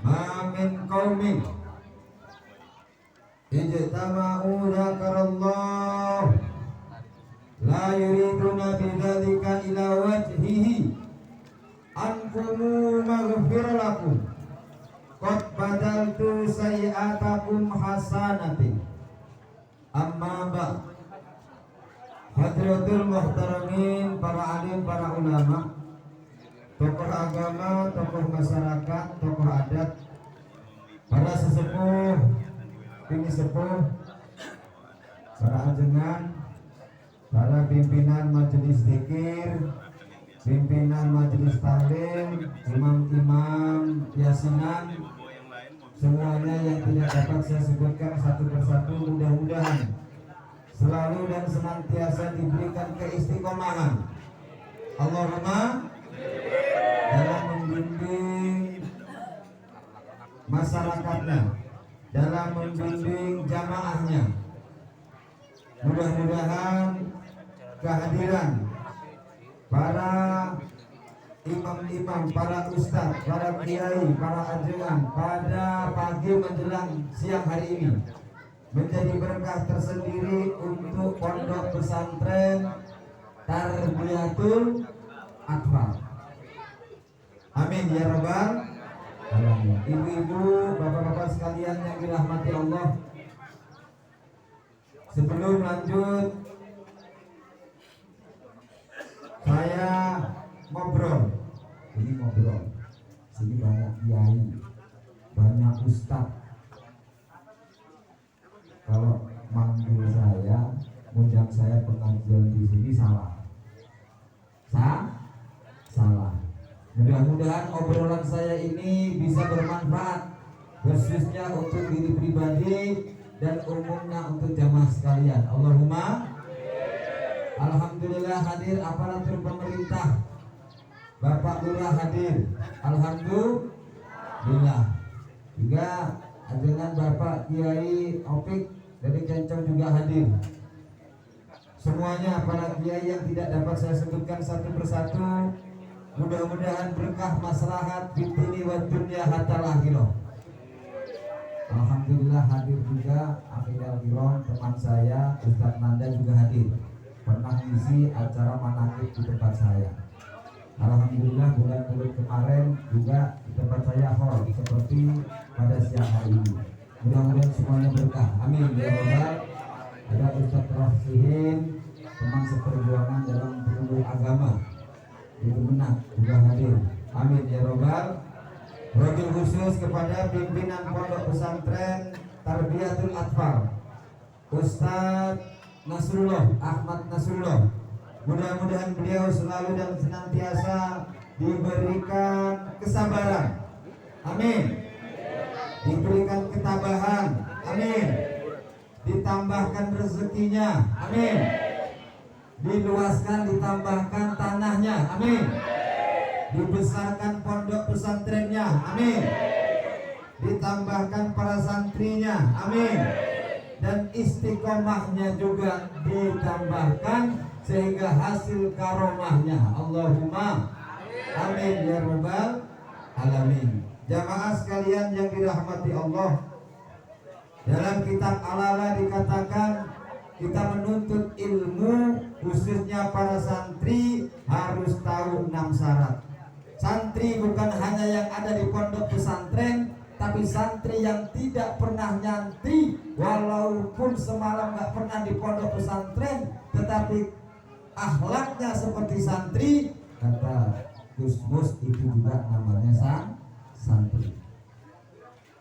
ma min qaumin ijtama'u dzakarallah la yuriduna bidzalika ila wajhihi ankumu maghfir lakum qad badaltu sayi'atakum hasanatin amma ba'd. Hadratul muhtaramin, para alim, para ulama, tokoh agama, tokoh masyarakat, tokoh adat, para sesepuh, tinggi sepuh, para ajengan, para pimpinan majelis zikir, pimpinan majelis taklim, imam-imam yasinan, semuanya yang tidak dapat saya sebutkan satu persatu, mudah-mudahan selalu dan senantiasa diberikan keistiqomahan Allahumma dalam membimbing masyarakatnya, dalam membimbing jamaahnya. Mudah-mudahan kehadiran para imam-imam, para ustadz, para kiai, para ajengan pada pagi menjelang siang hari ini menjadi berkah tersendiri untuk pondok pesantren Tarbiyatul Atfal. Amin ya rabbal alamin. Ibu-ibu, bapak-bapak sekalian yang dirahmati Allah, sebelum lanjut saya ngobrol. Sini banyak kiai, banyak ustadz. Kalau manggil saya, ngundang saya pengajian di sini salah. Salah. Mudah-mudahan obrolan saya ini bisa bermanfaat, khususnya untuk diri pribadi dan umumnya untuk jamaah sekalian. Allahumma. Alhamdulillah hadir aparatur pemerintah, Bapak Lurah hadir. Alhamdulillah. Juga ajengan Bapak Kiai Opik dari Kencong juga hadir. Semuanya para kiai yang tidak dapat saya sebutkan satu persatu, mudah-mudahan berkah maslahat fitni wa dunya hatal akhirah. Alhamdulillah hadir juga Akhidal Kiron, teman saya Ustaz Nanda juga hadir. Pernah ngisi acara manakib di tempat saya. Alhamdulillah bulan Maret kemarin juga di tempat saya hall seperti pada siang hari ini. Mudah-mudahan semuanya berkah. Amin ya rabbal. Ada Ustaz Rohsihin, teman seperjuangan dalam penelur agama di Kemenak juga hadir. Amin ya rabbal. Wabil khusus kepada pimpinan pondok pesantren Tarbiyatul Atfal, Ustaz Nasrullah, Ahmad Nasrullah. Mudah-mudahan beliau selalu dan senantiasa diberikan kesabaran. Amin. Diberikan ketabahan. Amin. Ditambahkan rezekinya. Amin. Diluaskan, ditambahkan tanahnya. Amin. Dibesarkan pondok pesantrennya. Amin. Ditambahkan para santrinya. Amin. Dan istiqomahnya juga ditambahkan sehingga hasil karomahnya. Allahumma amin ya rabbal alamin. Jamaah sekalian yang dirahmati Allah, dalam kitab Al-Ala dikatakan kita menuntut ilmu, khususnya para santri harus tahu 6 syarat. Santri bukan hanya yang ada di pondok pesantren, tapi santri yang tidak pernah nyantri, walaupun semalam gak pernah di pondok pesantren, tetapi akhlaknya seperti santri, kata Gus itu juga namanya santri.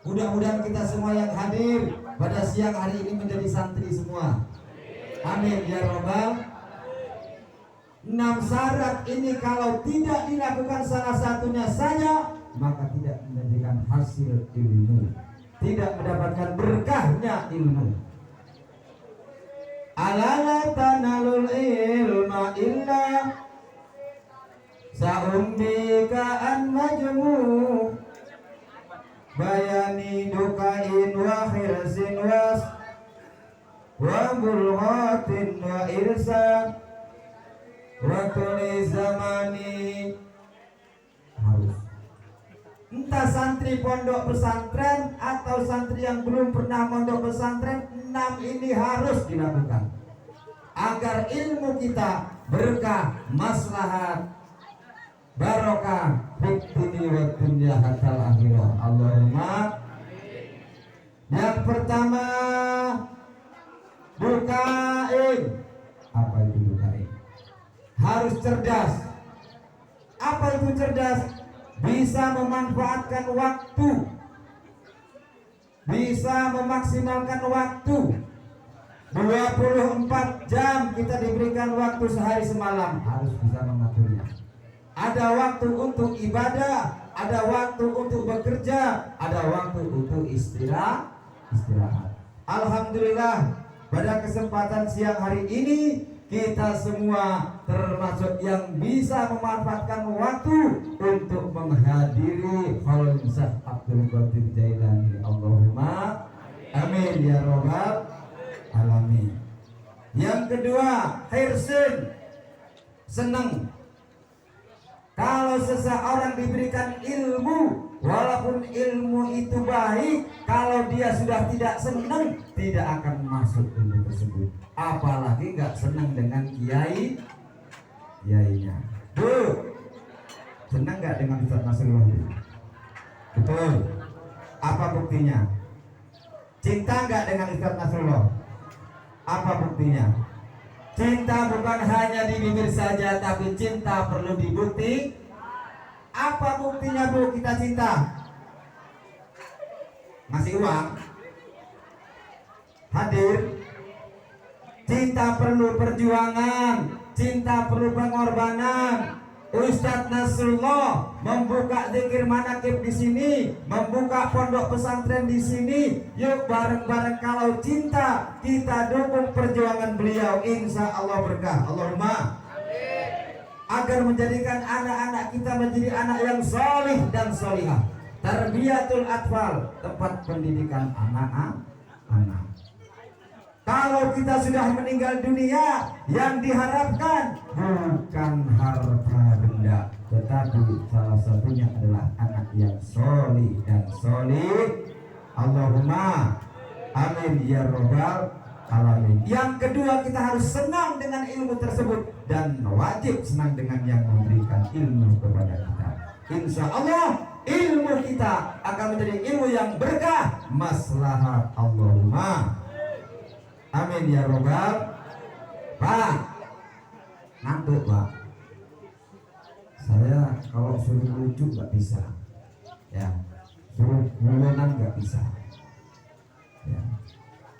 Mudah-mudahan kita semua yang hadir pada siang hari ini menjadi santri semua. Amin ya rabbal. 6 syarat ini kalau tidak dilakukan salah satunya saja, maka tidak menjadikan hasil ilmu, tidak mendapatkan berkahnya ilmu. Ala la tanalul ilma illa sa'umbika an najmu bayani dukain wa khirsin was wa bulghatin wa irsa wa tuli zamani. Harus Entah santri pondok pesantren atau santri yang belum pernah pondok pesantren, 6 ini harus dilakukan agar ilmu kita berkah, maslahat, barokah fid dunya wa dunya hatal akhirah. Allahumma. Yang pertama, bukain. Apa itu bukain? Harus cerdas. Apa itu cerdas? Bisa memanfaatkan waktu, bisa memaksimalkan waktu. 24 jam kita diberikan waktu sehari semalam, harus bisa mengaturnya. Ada waktu untuk ibadah, ada waktu untuk bekerja, ada waktu untuk istirahat. Alhamdulillah, pada kesempatan siang hari ini kita semua termasuk yang bisa memanfaatkan waktu untuk menghadiri haul Syekh Abdul Qadir Jailani. Allahumma amin ya rabbal alamin. Yang kedua, hirsin, senang. Kalau seseorang diberikan ilmu, walaupun ilmu itu baik, kalau dia sudah tidak senang, tidak akan masuk ilmu tersebut. Apalagi nggak senang dengan kiainya. Bu, senang nggak dengan Ustaz Nasrullah? Betul. Apa buktinya? Cinta nggak dengan Ustaz Nasrullah? Apa buktinya? Cinta bukan hanya di bibir saja, tapi cinta perlu dibukti. Apa buktinya Bu kita cinta? Ngasih uang? Hadir? Cinta perlu perjuangan, cinta perlu pengorbanan. Ustadz Nasrullah membuka zikir manakib di sini, membuka pondok pesantren di sini. Yuk bareng-bareng, kalau cinta kita dukung perjuangan beliau, insya Allah berkah. Allahumma agar menjadikan anak-anak kita menjadi anak yang solih dan solihah. Tarbiyatul atfal, tempat pendidikan anak-anak. Kalau kita sudah meninggal dunia, yang diharapkan bukan harta benda, tetapi salah satunya adalah anak yang solih dan solih. Allahumma amin ya rabbal alamin. Yang kedua, kita harus senang dengan ilmu tersebut dan wajib senang dengan yang memberikan ilmu kepada kita. Insya Allah ilmu kita akan menjadi ilmu yang berkah, maslahat. Allahumma amin ya robbal. Pak, ngantuk Pak. Saya kalau suruh lucu nggak bisa, ya. Suruh gulonan nggak bisa, ya.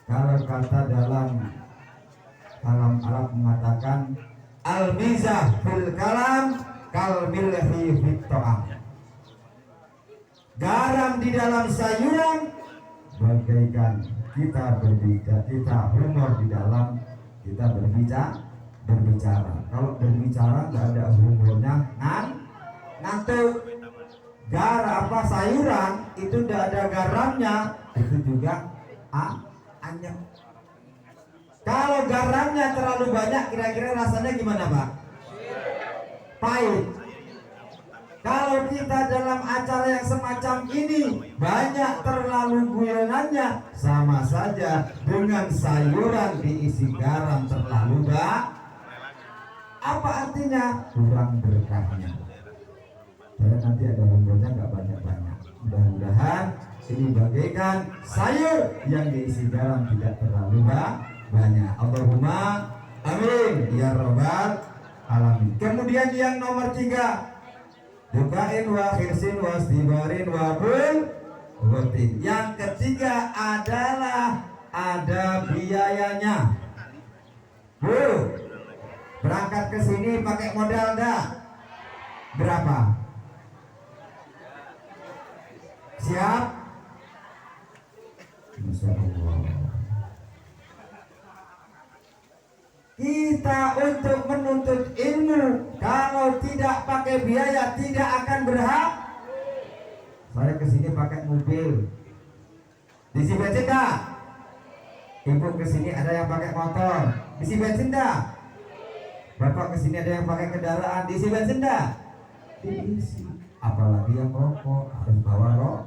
Kalau kata dalam Arab mengatakan al-mizah fil kalam kal milhi fit ta'am. Garam di dalam sayuran bagaikan kita berbicara, kita humor di dalam kita berbicara. Kalau berbicara nggak ada humornya, ngantuk. Sayuran itu tidak ada garamnya, itu juga anyep. Kalau garamnya terlalu banyak, kira-kira rasanya gimana Pak? Pahit. Kalau kita dalam acara yang semacam ini banyak terlalu guyonannya, sama saja dengan sayuran diisi garam terlalu banyak. Apa artinya? Kurang berkahnya. Saya nanti ada humornya nggak banyak-banyak. Mudah-mudahan ini bagaikan sayur yang diisi garam tidak terlalu banyak. Allahumma amin ya rabbal alamin. Kemudian yang nomor 3, bukain wa khirsin wa istibarin wa rutin. Yang ketiga adalah ada biayanya. Bu, berangkat ke sini pakai modal enggak? Berapa? Siap? Masya Allah. Kita untuk menuntut ilmu, kalau tidak pakai biaya tidak akan berhak. Saya kesini pakai mobil, diisi bensin dah. Ibu kesini ada yang pakai motor, diisi bensin dah. Bapak kesini ada yang pakai kendaraan, diisi bensin dah. Diisi. apalagi yang rokok harus bawa rokok.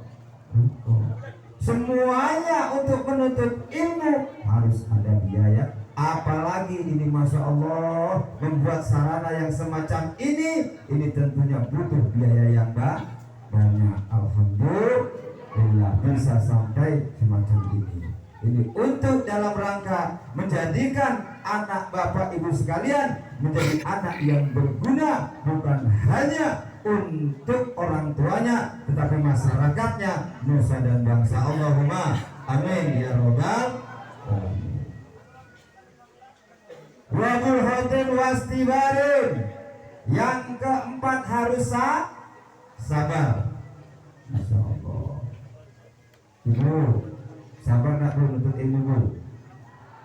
Semuanya untuk menuntut ilmu harus ada biaya. Apalagi ini Masya Allah membuat sarana yang semacam ini tentunya butuh biaya yang banyak. Alhamdulillah bisa sampai semacam ini. Ini untuk dalam rangka menjadikan anak bapak ibu sekalian menjadi anak yang berguna, bukan hanya untuk orang tuanya tetapi masyarakatnya, nusa dan bangsa. Allahumma amin ya robbal alamin. Wabul hotin wastibarin. Yang keempat harus sabar. Masya Allah. Ibu sabar nak bu untuk ilmu bu?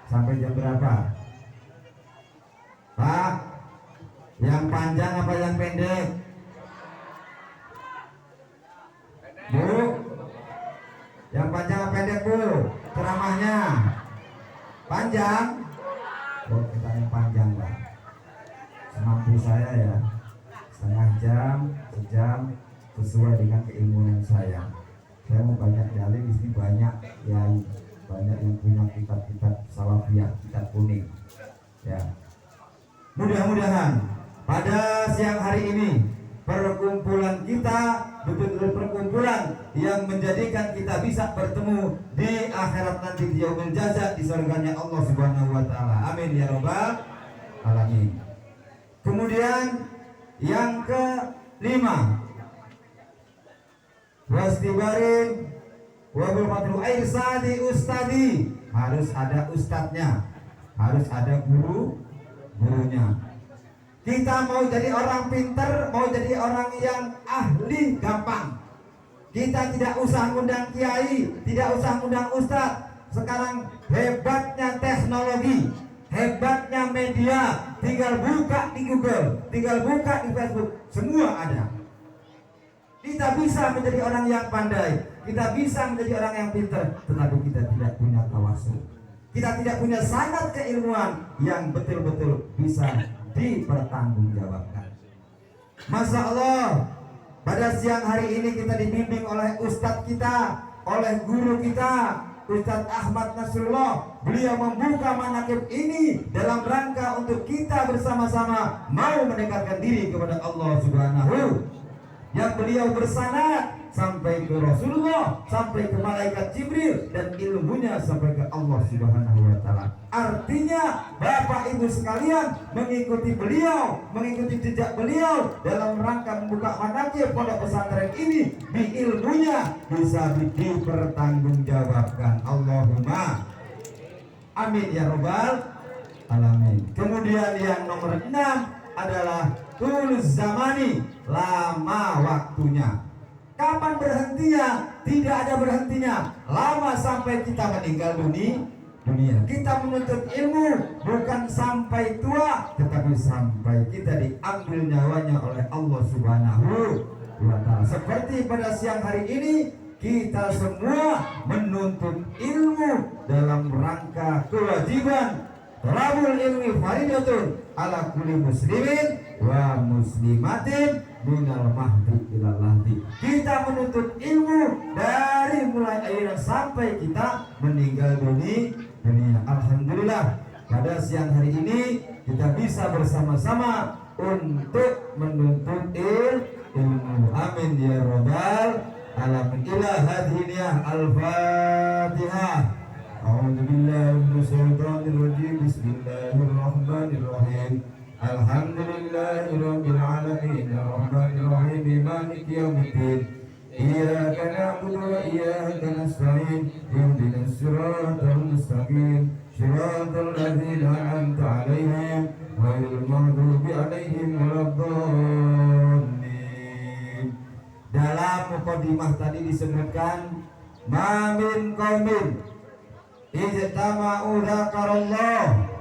Sampai jam berapa? Pak, yang panjang apa yang pendek? Bu, yang panjang apa pendek bu? Ceramahnya panjang? Oh, kita yang panjang lah. Semampu saya ya, setengah jam, sejam, sesuai dengan keilmuan saya. Saya mau banyak dalil di sini, banyak yang punya kitab-kitab salafiyah, kitab kuning. Ya, mudah-mudahan pada siang hari ini perkumpulan kita betul-betul perkumpulan yang menjadikan kita bisa bertemu di akhirat nanti di yaumul jaza, di surganya Allah Subhanahu wa taala. Amin ya rabbal alamin. Kemudian yang kelima, wastibarin wabul fadlu irsadi ustadi. Harus ada ustadznya, harus ada gurunya. Kita mau jadi orang pinter, mau jadi orang yang ahli, gampang. Kita tidak usah ngundang kiai, tidak usah ngundang ustadz. Sekarang hebatnya teknologi, hebatnya media, tinggal buka di Google, tinggal buka di Facebook, semua ada. Kita bisa menjadi orang yang pandai, kita bisa menjadi orang yang pintar, tetapi kita tidak punya tawasul. Kita tidak punya sanad keilmuan yang betul-betul bisa dipertanggungjawabkan. Masya Allah, pada siang hari ini kita dibimbing oleh ustadz kita, oleh guru kita, Ustadz Ahmad Nasrullah. Beliau membuka manaqib ini dalam rangka untuk kita bersama-sama mau mendekatkan diri kepada Allah Subhanahu, yang beliau bersanad sampai ke Rasulullah, sampai ke malaikat Jibril, dan ilmunya sampai ke Allah Subhanahu wa taala. Artinya Bapak Ibu sekalian mengikuti beliau, mengikuti jejak beliau dalam rangka membuka manaqib pondok pesantren ini, di ilmunya bisa dipertanggungjawabkan. Allahumma amin ya rabbal alamin. Kemudian yang nomor 6 adalah tulus zamani, lama waktunya. Kapan berhentinya? Tidak ada berhentinya. Lama sampai kita meninggal dunia. Kita menuntut ilmu bukan sampai tua, tetapi sampai kita diambil nyawanya oleh Allah Subhanahu wa taala. Seperti pada siang hari ini kita semua menuntut ilmu dalam rangka kewajiban. Talabul ilmi faridatun ala kulli muslimin wa muslimatin minal mahdi ilal lahdi. Kita menuntut ilmu dari mulai akhir sampai kita meninggal dunia. Alhamdulillah pada siang hari ini kita bisa bersama-sama untuk menuntut ilmu. Amin ya rabbal alamin. Ila hadhiniyah al-fatihah. A'udzu billahi minasyaitonir rajim. Bismillahirrahmanirrahim. Alhamdulillahirabbil alamin. Arrahmanir rahim. Maliki yaumiddin. Iyyaka na'budu wa iyyaka nasta'in. Ihdinas siratal mustaqim. Shiratal ladzina an'amta 'alaihim ghairil maghdubi 'alaihim waladdallin. Dalam mukadimah tadi disebutkan ma min qaumin ijtama'u dzakarallah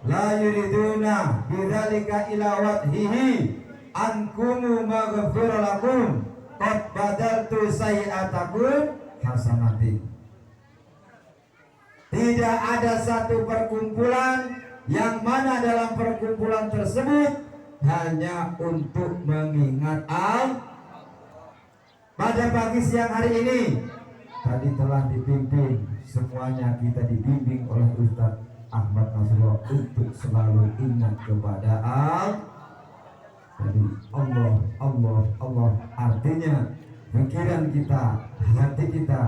la yuriduna bidzalika ila wajhihi ankumu maghfir lakum qad badaltu sayi'atakum hasanatin. Tidak ada satu perkumpulan yang mana dalam perkumpulan tersebut hanya untuk mengingat pada pagi siang hari ini tadi telah dibimbing, semuanya kita dibimbing oleh Ustadz Ahmad Nasrullah untuk selalu ingat kepada jadi Allah, artinya pikiran kita, hati kita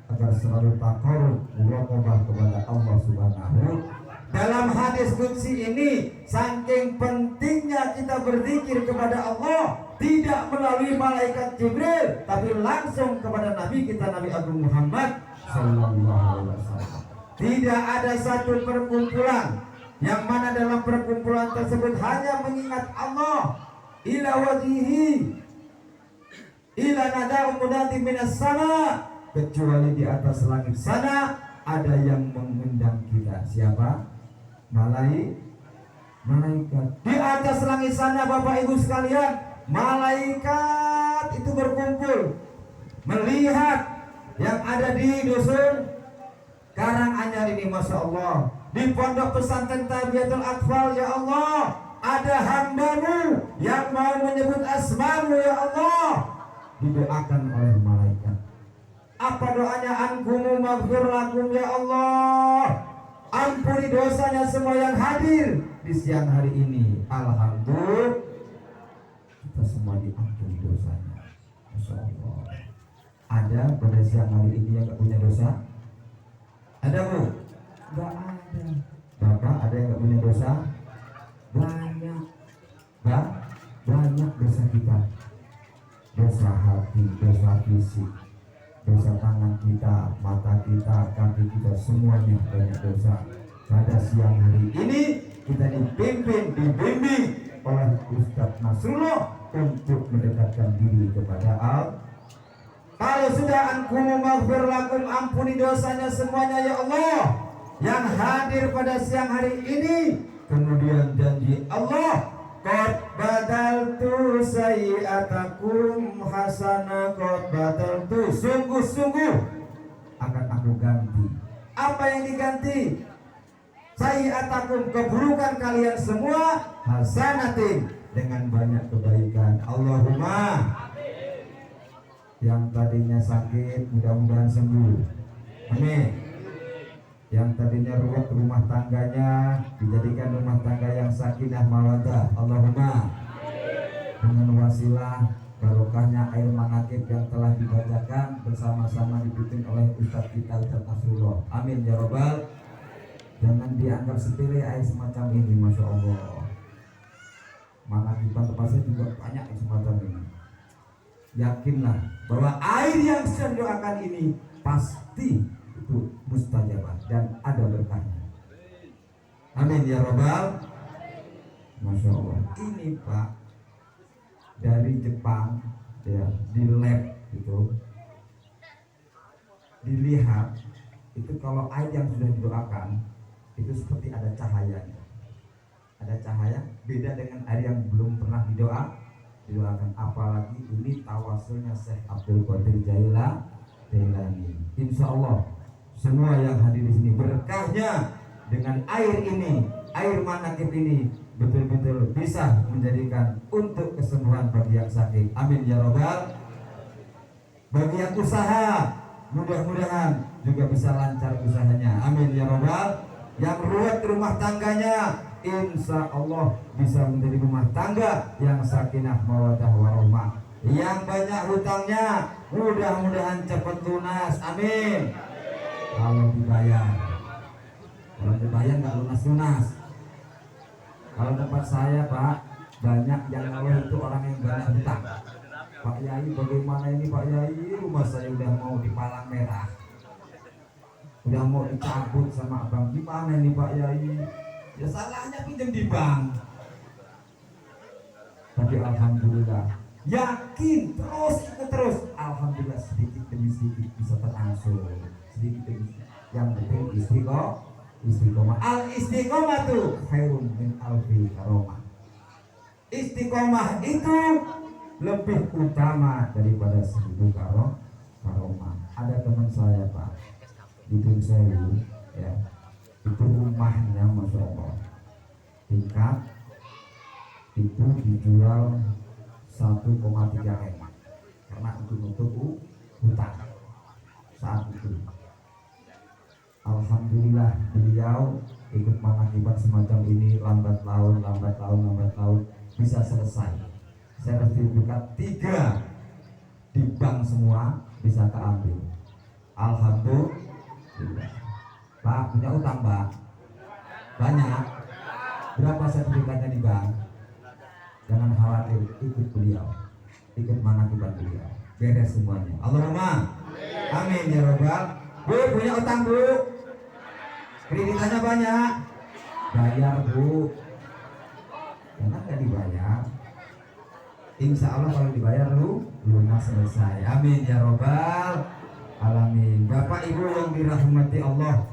agar selalu takarrub muraqabah kepada Allah Subhanahu. Dalam hadis qudsi ini, saking pentingnya kita berzikir kepada Allah, tidak melalui malaikat Jibril, tapi langsung kepada Nabi kita, Nabi Agung Muhammad sallallahu alaihi wasallam. Tidak ada satu perkumpulan yang mana dalam perkumpulan tersebut hanya mengingat Allah ila wajhihi ila nada'u munadi minas sama, kecuali di atas langit sana ada yang mengundang kita. Siapa? Malaikat. Di atas langit sana Bapak Ibu sekalian, malaikat itu berkumpul melihat yang ada di dusun Karanganyar ini. Masya Allah, di pondok pesantren Tarbiyatul Atfal, ya Allah, ada hambamu yang mau menyebut asmamu, ya Allah, didoakan oleh malaikat. Apa doanya? Ankumu maghfir lakum, ya Allah, ampuni dosanya semua yang hadir di siang hari ini. Alhamdulillah, kita semua diampuni dosanya. Masya Allah. Ada pada siang hari ini yang gak punya dosa? Ada Bu? Gak ada. Bapak ada yang gak punya dosa? Banyak. Banyak dosa kita. Dosa hati, dosa fisik, dosa tangan kita, mata kita, kaki kita, semuanya banyak dosa. Pada siang hari ini kita dibimbing oleh Ustadz Nasrullah untuk mendekatkan diri kepada Allah. Kalau sudah ankumu maghfir lakum, ampuni dosanya semuanya, ya Allah, yang hadir pada siang hari ini. Kemudian janji Allah, qad badaltu sayyi'atakum hasanah, qad badaltu, sungguh-sungguh akan aku ganti. Apa yang diganti? Sayyi'atakum, keburukan kalian semua, hasanatin, dengan banyak kebaikan. Allahumma. Yang tadinya sakit mudah-mudahan sembuh, amin. Yang tadinya ruwet rumah tangganya dijadikan rumah tangga yang sakinah mawaddah, Allahumma. Dengan wasilah barokahnya air manakib yang telah dibacakan bersama-sama dipimpin oleh Ustadz kita Ustadz Nasrullah, amin ya robbal. Jangan dianggap sepele air semacam ini, masya Allah. Manakib tempat saya juga banyak semacam ini. Yakinlah bahwa air yang sedang doakan ini pasti itu mustajabah dan ada berkahnya. Amin ya robbal. Masya Allah. Ini Pak dari Jepang ya, di lab itu dilihat itu kalau air yang sudah didoakan itu seperti ada cahayanya. Ada cahaya, beda dengan air yang belum pernah didoakan. Apalagi ini tawasulnya Syekh Abdul Qadir Jailani. Insya Allah semua yang hadir di sini berkahnya dengan air ini, air manakib ini betul-betul bisa menjadikan untuk kesembuhan bagi yang sakit. Amin ya robbal. Bagi yang usaha, mudah-mudahan juga bisa lancar usahanya. Amin ya robbal. Yang ruwet rumah tangganya, insya Allah bisa menjadi rumah tangga yang sakinah mawaddah warahmah. Yang banyak hutangnya mudah-mudahan cepat lunas, amin. Kalau dibayar nggak lunas. Kalau tempat saya Pak, banyak yang ngeluh itu orang yang banyak hutang. Pak Yai bagaimana ini Pak Yai, rumah saya udah mau dipalang merah, udah mau dicabut sama abang, gimana ini Pak Yai? Ya salahnya pinjam di bank. Tapi alhamdulillah, yakin terus, alhamdulillah sedikit demi sedikit bisa terangsur, sedikit demi sedikit. Yang penting istiqomah. Al istiqomah tuh khairun min alfi karomah. Istiqomah itu lebih utama daripada 1000 karomah. Ada teman saya Pak di Tunsewu ya, itu rumahnya masya Allah tingkat itu dijual 1,3 M karena untuk hutang saat itu. Alhamdulillah beliau ikut mengakibat semacam ini, lambat laun bisa selesai. Sertifikat 3 di bank semua bisa keambil. Alhamdulillah. Pak punya utang Pak? Banyak. Berapa sertifikatnya di bank? Jangan khawatir, ikut beliau, ikut mengakibat beliau, beres semuanya. Allahumma amin ya robbal. Bu punya utang Bu? Kreditannya banyak. Bayar Bu. Karena nggak dibayar, insya Allah kalau dibayar lunas selesai. Amin ya robbal alamin. Bapak Ibu yang dirahmati Allah,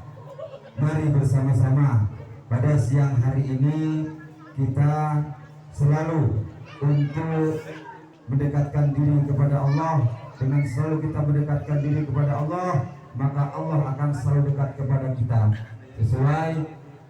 mari bersama-sama pada siang hari ini kita selalu untuk mendekatkan diri kepada Allah. Dengan selalu kita mendekatkan diri kepada Allah, maka Allah akan selalu dekat kepada kita. Sesuai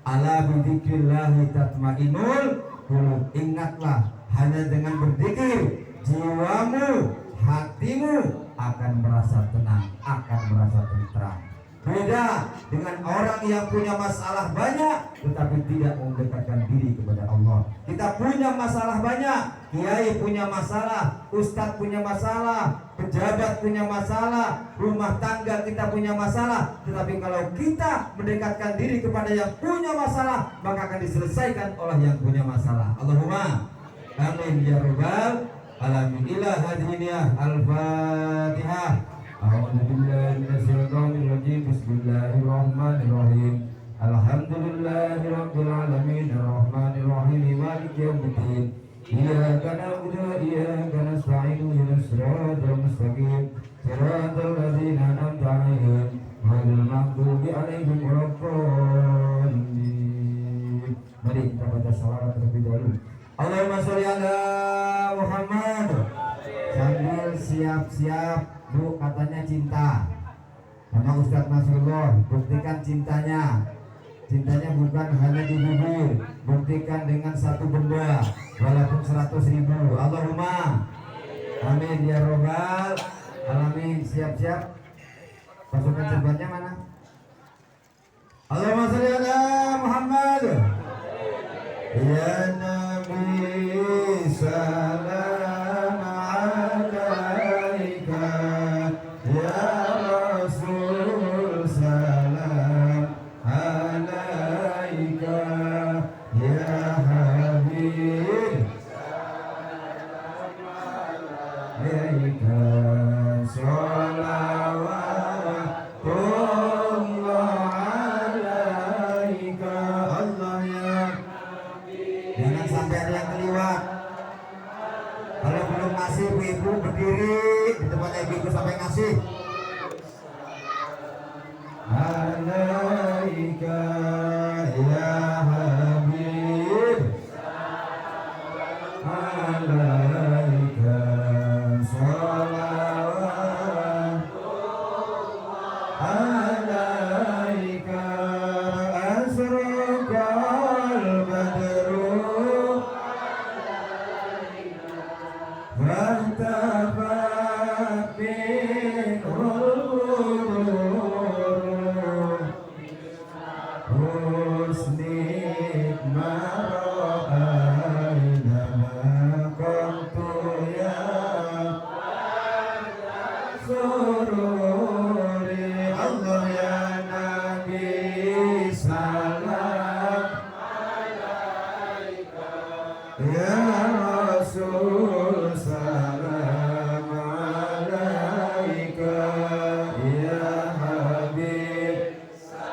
ala bidzikrillahi tatmainnul qulub. Ingatlah, hanya dengan berzikir jiwamu, hatimu akan merasa tenang, akan merasa tentram. Beda dengan orang yang punya masalah banyak tetapi tidak mendekatkan diri kepada Allah. Kita punya masalah banyak, kiai punya masalah, ustadz punya masalah, pejabat punya masalah, rumah tangga kita punya masalah. Tetapi kalau kita mendekatkan diri kepada yang punya masalah, maka akan diselesaikan oleh yang punya masalah. Allahumma amin ya rabbal alamin. Ila hadiniyah al-Fatihah. A'udzu billahi minasyaitonir rajim. Bismillahirrahmanirrahim. Alhamdulillahirabbil alamin arrahmanir rahim maliki yaumiddin. Iyyaka na'budu wa iyyaka nasta'in ihdinas siratal mustaqim siratal ladzina an'amta 'alaihim ghairil maghdubi 'alaihim waladdallin. Mari kita baca salawat terlebih dahulu. Allahumma sholli ala Muhammad. Sambil siap-siap Bu, katanya cinta sama Ustadz Nasrullah, buktikan cintanya. Cintanya bukan hanya di bibir, buktikan dengan satu benda walaupun 100.000. Allahumma amin ya robbal alamin. Siap-siap. Pasukan serbannya mana? Allahumma sholli ala Muhammad. Ya Nabi salam alaika, ya Rasul salam alaika, ya Habib salam alaika, sholawatullah alaika. Allah ya, jangan sampai ada yang kelewat. Kalau belum ngasih, ibu berdiri di tempat ibu sampai ngasih. Alaika ya Habib, alaika sholawat, alaika asraqal badru, wartabat minhul ghurur, husnik mara'ayna qantu ya sururi. Allah ya Nabi salam ya Rasul salam alaika, ya Habib.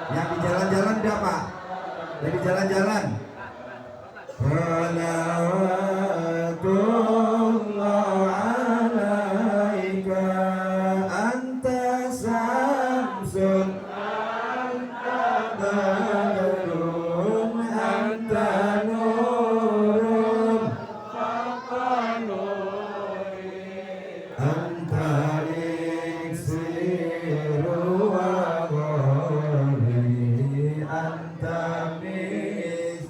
Yang di jalan-jalan udah Pak, jadi jalan-jalan. Salawatullah alaika, anta samsun, anta badrun, anta nurun, anta iksiru wa ghori, anta mis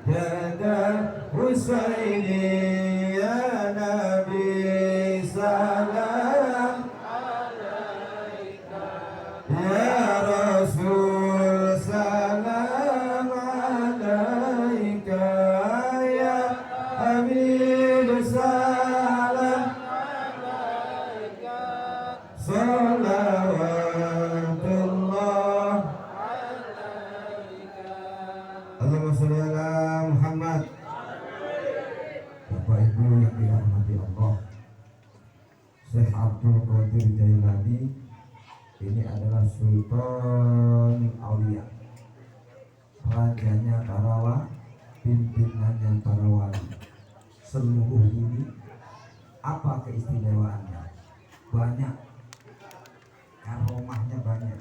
Jadal Husaini ya Nabi salam alaika ya Rasul salam alaika ya Habib salam alaika salawatullah alaika Allahumma sholli ala Muhammad. Bapak Ibu yang dirahmati Allah, Syekh Abdul Qadir Jailani ini adalah Sultan Aulia, rajanya para pimpinannya para wali seluruh ini. Apa keistimewaannya? Banyak, karomahnya banyak.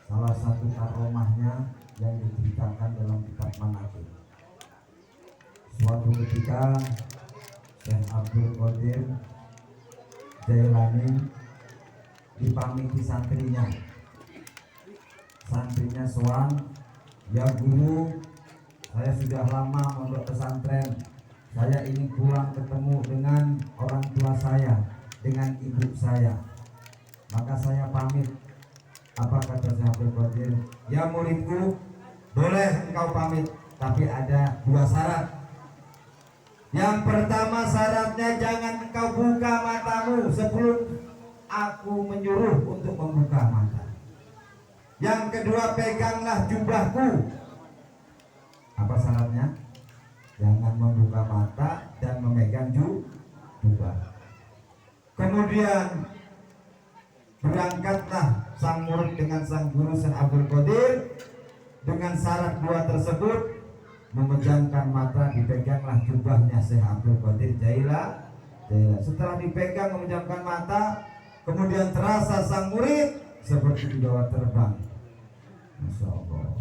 Salah satu karomahnya yang diceritakan dalam kitab Manaqib. Suatu ketika Syekh Abdul Qadir Jailani dipamiti santrinya. Santrinya soal, ya guru, saya sudah lama mondok pesantren. Saya ingin pulang ketemu dengan orang tua saya, dengan ibu saya. Maka saya pamit. Apa kata Syekh Abdul Qadir? Ya muridku, boleh engkau pamit, tapi ada 2 syarat. Yang pertama syaratnya, jangan engkau buka matamu sebelum aku menyuruh untuk membuka mata. Yang kedua, peganglah jubahku. Apa syaratnya? Jangan membuka mata dan memegang jubah. Kemudian berangkatlah sang murid dengan sang guru Syekh Abdul Qadir. Dengan syarat 2 tersebut, memejamkan mata, dipeganglah jubahnya Syekh Abdul Qadir Jailani. Setelah dipegang, memejamkan mata, kemudian terasa sang murid seperti dibawa terbang. Masya Allah,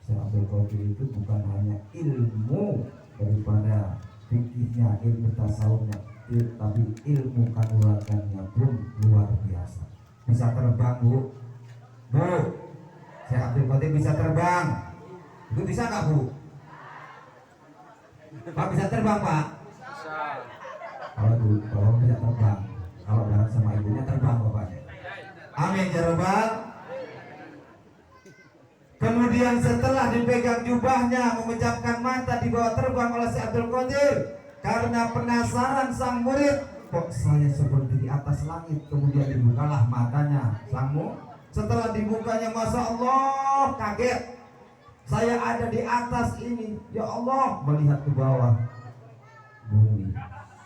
Syekh Abdul Qadir itu bukan hanya ilmu daripada fikihnya, ilmu tasawufnya, tapi ilmu kanuragannya pun luar biasa. Bisa terbang, Bu. Syekh Abdul Qadir bisa terbang. Itu bisa nggak, Bu? Pak bisa terbang, Pak? Bisa. Kalau bisa terbang, kalau bareng sama ibunya terbang bapaknya. Amin ya Rabbal. Kemudian setelah dipegang jubahnya, memejamkan mata, dibawa terbang oleh Syekh Abdul Qadir. Karena penasaran sang murid, kok saya seperti di atas langit. Kemudian dibukalah matanya sang murid. Setelah dibukanya, Masya Allah, kaget. Saya ada di atas ini, ya Allah, melihat ke bawah bumi.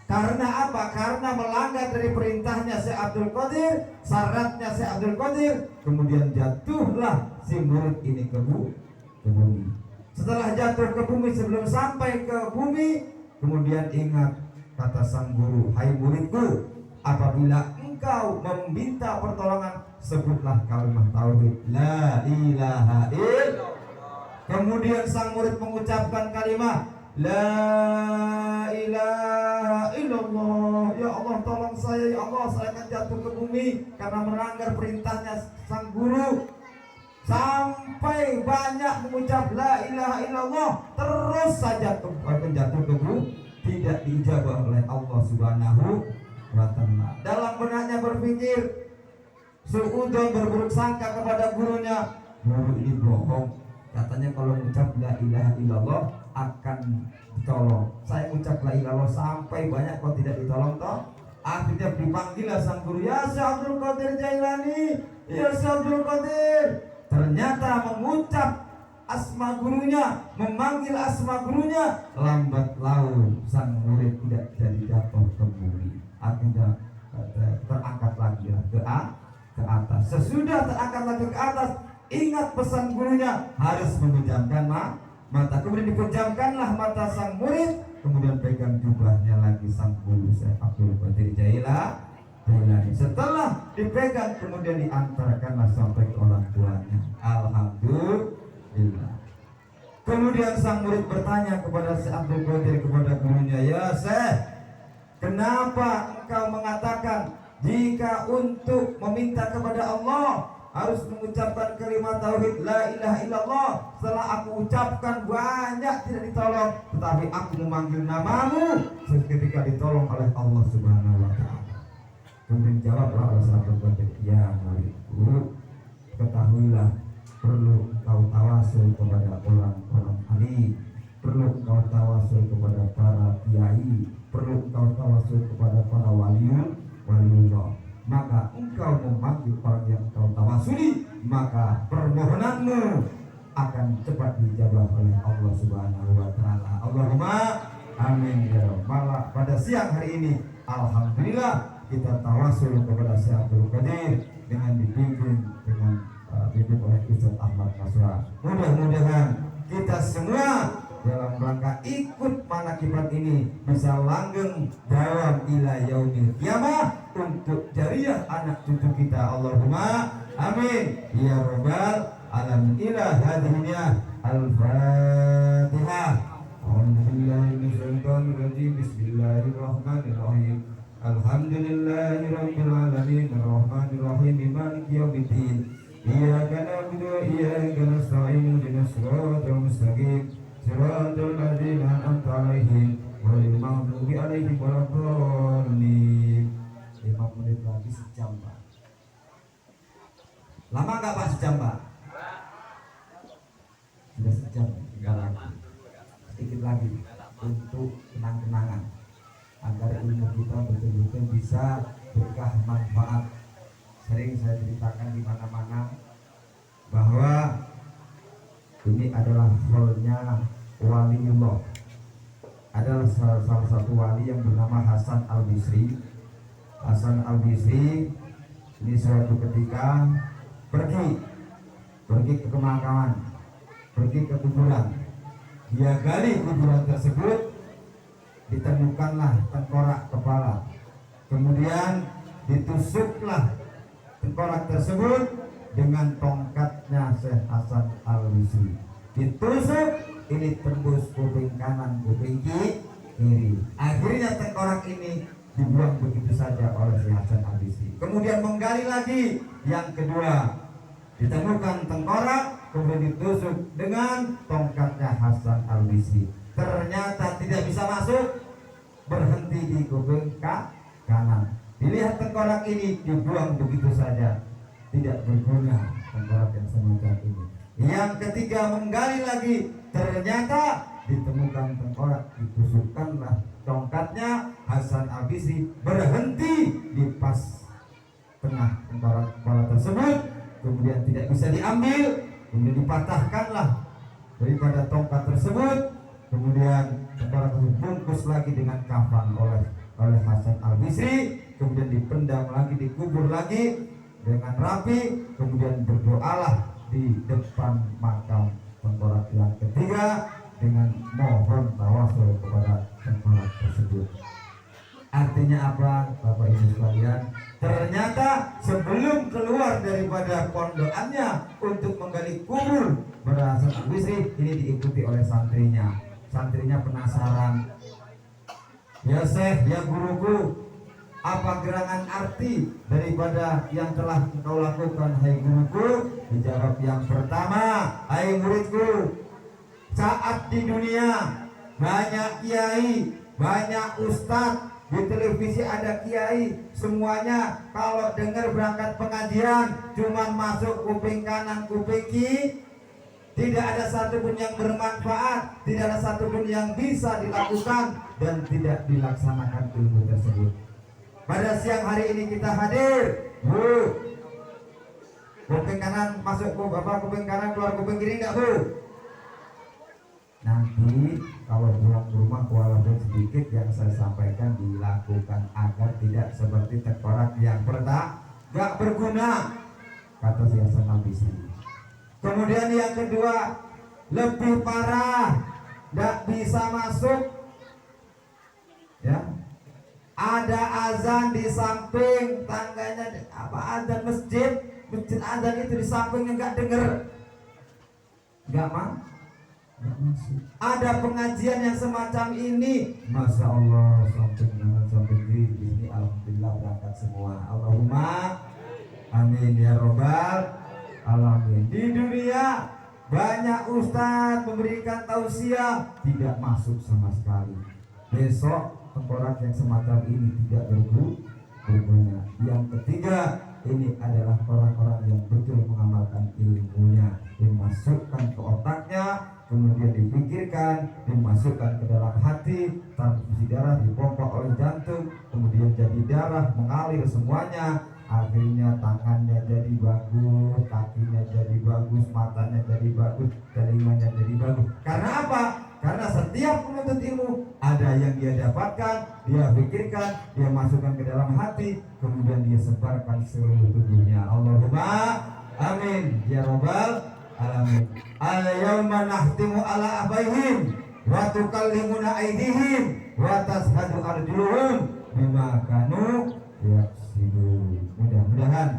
Karena apa? Karena melanggar dari perintahnya Syekh Abdul Qadir, syaratnya Syekh Abdul Qadir. Kemudian jatuhlah si murid ini ke bumi. Setelah jatuh ke bumi, sebelum sampai ke bumi, kemudian ingat kata sang guru, hai muridku, apabila engkau meminta pertolongan, sebutlah kalimat tauhid, la ilaha illallah. Kemudian sang murid mengucapkan kalimat la ilaha illallah. Ya Allah, tolong saya, ya Allah, saya akan jatuh ke bumi karena melanggar perintahnya sang guru. Sampai banyak mengucap la ilaha illallah, terus saja jatuh ke bumi, tidak diijabah oleh Allah Subhanahu wa ta'ala. Dalam benaknya berpikir, suudzon, berburuk sangka kepada gurunya. Guru ini bohong. Katanya kalau mengucap la ilaha illallah akan ditolong. Saya ucap la ilaha illallah sampai banyak kok tidak ditolong toh. Akhirnya dipanggillah sang guru, ya Syekh Abdul Qadir Jailani, ya Syekh Abdul Qadir. Ternyata mengucap asma gurunya, memanggil asma gurunya, lambat laun sang murid tidak jadi jatuh ke bumi. Akhirnya terangkat lagi ke atas. Sesudah terangkat lagi ke atas, ingat pesan gurunya, harus memejamkan mata. Kemudian dipejamkanlah mata sang murid. Kemudian pegang jubahnya lagi sang guru Syekh Abdul Qadir Jailani. Setelah dipegang, kemudian diantarkanlah sampai ke orang tuanya. Alhamdulillah. Kemudian sang murid bertanya kepada Syekh Abdul Qadir, kepada gurunya, ya Syekh, kenapa engkau mengatakan jika untuk meminta kepada Allah harus mengucapkan kalimat tauhid la ilaha illallah. Setelah aku ucapkan banyak tidak ditolong, tetapi aku memanggil namamu seketika ditolong oleh Allah Subhanahu wa taala. Kemudian jawablah oleh sahabat Badr, ya muridku, ketahuilah perlu kau tawasul kepada orang-orang alim, perlu kau tawasul kepada para kiai, perlu kau tawasul kepada para waliullah. Maka engkau memanggil orang yang kau tawasuli, maka permohonanmu akan cepat dijabah oleh Allah Subhanahu wa taala. Allahumma amin ya rabbal. Malah pada siang hari ini alhamdulillah kita tawasul kepada Syekh Abdul Qadir dengan dipimpin oleh Ustaz Ahmad Nasrah. Mudah-mudahan kita semua dalam rangka ikut manakibat ini bisa langgeng dalam ila yaumil qiyamah untuk jariah anak cucu kita. Allahumma amin ya rabbal alamin. Ila hadhihi al-Fatihah. Alhamdulillahi minasyaitonir rajim. Bismillahirrahmanirrahim. Alhamdulillahi rabbil alamin arrahmanir rahim maliki yaumiddin. Iyyaka na'budu wa iyyaka nasta'in ihdinas siratal mustaqim siratal ladzina an'amta 'alaihim ghairil maghdubi 'alaihim waladdallin. 5 menit lagi sejam, Pak. Lama enggak Pak sejam, Pak? Sudah sejam, tinggal lagi. Sedikit lagi untuk kenang-kenangan agar ilmu kita betul-betul bisa berkah manfaat. Sering saya ceritakan di mana-mana bahwa ini adalah holnya waliullah. Adalah salah satu wali yang bernama Hasan Al-Bisri. Hasan Al-Bisri ini suatu ketika pergi ke pemakaman, pergi ke kuburan. Dia gali kuburan tersebut, ditemukanlah tengkorak kepala. Kemudian ditusuklah tengkorak tersebut dengan tongkatnya Syekh Hasan Al-Bisri. Ditusuk, ini tembus kuping kanan, kuping kiri. Akhirnya tengkorak ini dibuang begitu saja oleh Syekh Hasan Al-Bisri. Kemudian menggali lagi yang kedua, ditemukan tengkorak, kemudian ditusuk dengan tongkatnya Hasan Al-Bisri. Ternyata tidak bisa masuk, berhenti di kuping kanan. Dilihat tengkorak ini dibuang begitu saja, tidak berguna tengkorak yang semacam ini. Yang ketiga menggali lagi, ternyata ditemukan tengkorak, ditusukkanlah tongkatnya Hasan Al-Bisri, berhenti di pas tengah tengkorak kepala tersebut, kemudian tidak bisa diambil, kemudian dipatahkanlah daripada tongkat tersebut. Kemudian tengkorak tersebut bungkus lagi dengan kafan oleh Hasan Al-Bisri, kemudian dipendam lagi, dikubur lagi dengan rapi, kemudian berdoalah di depan makam tengkorak yang ketiga dengan mohon tawasul kepada tengkorak tersebut. Artinya apa, Bapak Ibu sekalian? Ternyata sebelum keluar daripada pondokannya untuk menggali kubur Hasan Al-Bisri, ini diikuti oleh santrinya. Santrinya penasaran, ya Syekh, ya guruku, apa gerangan arti daripada yang telah engkau lakukan, hai guruku? Dijawab yang pertama, hai muridku, saat di dunia banyak kiai, banyak ustadz, di televisi ada kiai, semuanya kalau dengar berangkat pengajian cuman masuk kuping kanan, kuping kiri. Tidak ada satupun yang bermanfaat, tidak ada satupun yang bisa dilakukan dan tidak dilaksanakan ilmu tersebut. Pada siang hari ini kita hadir, Bu. Kuping kanan masuk kuping kanan, keluar kuping kiri enggak, Bu? Nanti kalau pulang ke rumah walaupun sedikit yang saya sampaikan dilakukan agar tidak seperti tengkorak yang pertama enggak berguna, kata si Hasan Al-Bisri. Kemudian yang kedua, lebih parah, tidak bisa masuk. Ya, ada azan di samping tangganya, azan masjid azan itu di sampingnya nggak dengar, nggak masuk. Ada pengajian yang semacam ini, Masya Allah, samping kanan samping kiri, di sini alhamdulillah berangkat semua. Allahumma amin ya robbal alamin. Di dunia banyak ustadz memberikan tausiah, tidak masuk sama sekali. Besok tengkorak yang semacam ini tidak berguna. Yang ketiga, ini adalah orang-orang yang betul mengamalkan ilmunya, dimasukkan ke otaknya, kemudian dipikirkan, dimasukkan ke dalam hati, transfusi darah dipompa oleh jantung, kemudian jadi darah mengalir semuanya. Akhirnya tangannya jadi bagus, kakinya jadi bagus, matanya jadi bagus, telinganya jadi bagus. Karena apa? Karena setiap penuntut ilmu ada yang dia dapatkan, dia pikirkan, dia masukkan ke dalam hati, kemudian dia sebarkan seluruh tubuhnya. Allahumma amin ya rabbal alamin. Al-yawma nahtimu ala abaihim wa tukallimuna aydihim wa tashhadu arjuluhum bima kanu yaksibun. Mudah-mudahan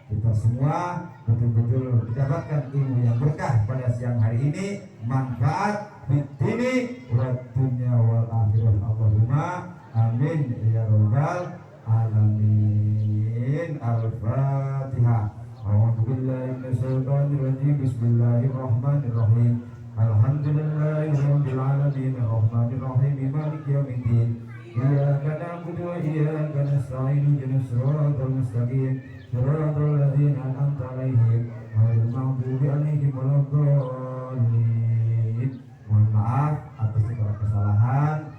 kita semua betul-betul mendapatkan ilmu yang berkah pada siang hari ini, manfaat fitini wa dunya wal akhirah. Allahumma amin ya rabbal alamin. Al-Fatihah. A'udzu billahi minasyaitonir rajim. Bismillahirrahmanirrahim. Alhamdulillahi rabbil alamin arrahmanir rahim maliki yaumiddin. Iyyaka na'budu wa iyyaka nasta'in ihdinas siratal mustaqim siratal ladzina an'amta 'alaihim ghairil maghdubi 'alaihim waladdallin. Mohon maaf atas segala kesalahan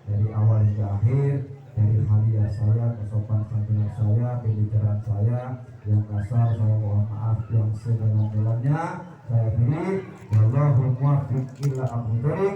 dari awal hingga akhir, dari halia saya, kesopan santunan saya, pembicaraan saya yang kasar saya mohon maaf, yang sedalam-dalamnya saya beri. Wallahu muwaffiq ila aqwamit thoriq.